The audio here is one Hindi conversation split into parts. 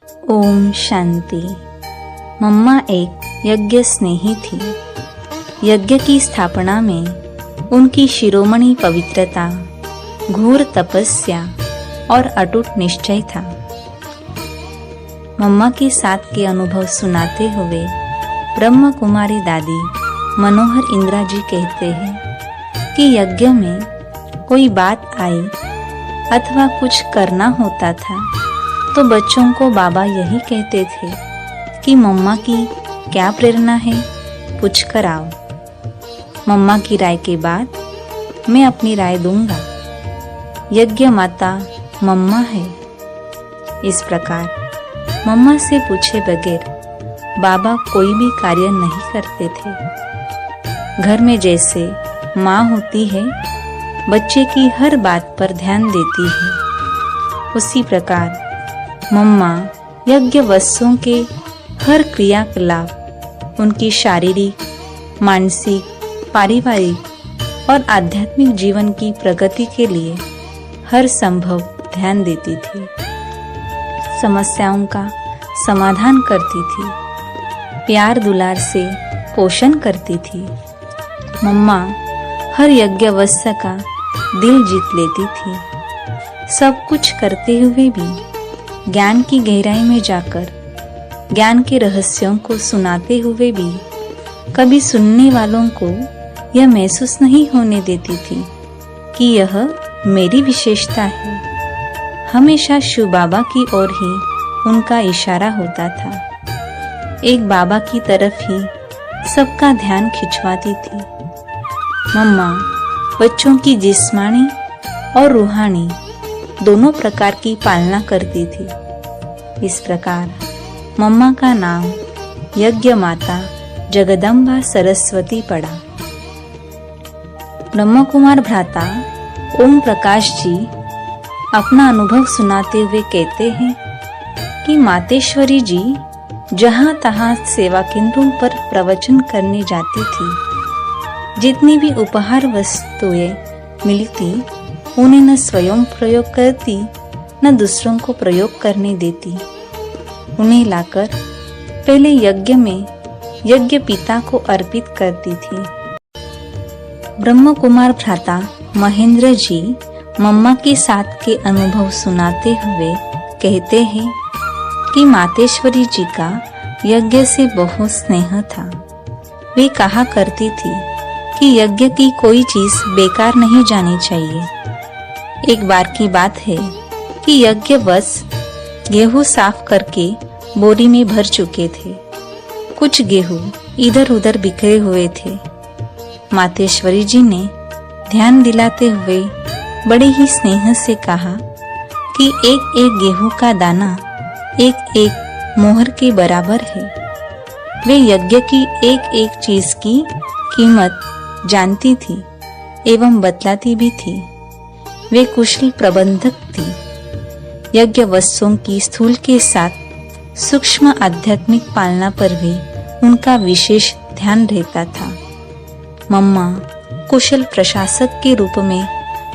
ओम शांति। मम्मा एक यज्ञ स्नेही थी। यज्ञ की स्थापना में उनकी शिरोमणि पवित्रता, घोर तपस्या और अटूट निश्चय था। मम्मा के साथ के अनुभव सुनाते हुए ब्रह्म कुमारी दादी मनोहर इंदिरा जी कहते हैं कि यज्ञ में कोई बात आई अथवा कुछ करना होता था तो बच्चों को बाबा यही कहते थे कि मम्मा की क्या प्रेरणा है, पूछ कर आओ। मम्मा की राय के बाद मैं अपनी राय दूंगा। यज्ञ माता मम्मा है। इस प्रकार मम्मा से पूछे बगैर बाबा कोई भी कार्य नहीं करते थे। घर में जैसे माँ होती है, बच्चे की हर बात पर ध्यान देती है, उसी प्रकार मम्मा यज्ञ वस्तुओं के हर क्रियाकलाप, उनकी शारीरिक, मानसिक, पारिवारिक और आध्यात्मिक जीवन की प्रगति के लिए हर संभव ध्यान देती थी। समस्याओं का समाधान करती थी, प्यार दुलार से पोषण करती थी। मम्मा हर यज्ञ वस्तु का दिल जीत लेती थी। सब कुछ करते हुए भी ज्ञान की गहराई में जाकर ज्ञान के रहस्यों को सुनाते हुए भी कभी सुनने वालों को यह महसूस नहीं होने देती थी कि यह मेरी विशेषता है। हमेशा शिव बाबा की ओर ही उनका इशारा होता था। एक बाबा की तरफ ही सबका ध्यान खिंचवाती थी। मम्मा बच्चों की जिस्मानी और रूहानी दोनों प्रकार की पालना करती थी। इस प्रकार मम्मा का नाम यज्ञ माता जगदम्बा सरस्वती पड़ा। ब्रह्म कुमार भ्राता ओम प्रकाश जी अपना अनुभव सुनाते हुए कहते हैं कि मातेश्वरी जी जहाँ तहाँ सेवा केंद्रों पर प्रवचन करने जाती थी। जितनी भी उपहार वस्तुएं मिलती उन्हें न स्वयं प्रयोग करती न दूसरों को प्रयोग करने देती। उन्हें लाकर पहले यज्ञ में यज्ञ पिता को अर्पित करती थी। ब्रह्म कुमार भ्राता महेंद्र जी मम्मा के साथ के अनुभव सुनाते हुए कहते हैं कि मातेश्वरी जी का यज्ञ से बहुत स्नेह था। वे कहा करती थी कि यज्ञ की कोई चीज बेकार नहीं जानी चाहिए। एक बार की बात है कि यज्ञ बस गेहूं साफ करके बोरी में भर चुके थे। कुछ गेहूं इधर उधर बिखरे हुए थे। मातेश्वरी जी ने ध्यान दिलाते हुए बड़े ही स्नेह से कहा कि एक एक गेहूं का दाना एक एक मोहर के बराबर है। वे यज्ञ की एक एक चीज की कीमत जानती थी एवं बतलाती भी थी। वे कुशल प्रबंधक थी। यज्ञ वस्तुओं की स्थूल के साथ सूक्ष्म आध्यात्मिक पालना पर भी उनका विशेष ध्यान रहता था। मम्मा कुशल प्रशासक के रूप में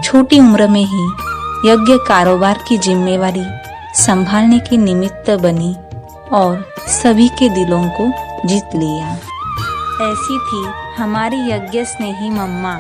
छोटी उम्र में ही यज्ञ कारोबार की जिम्मेवारी संभालने के निमित्त बनी और सभी के दिलों को जीत लिया। ऐसी थी हमारी यज्ञ स्नेही मम्मा।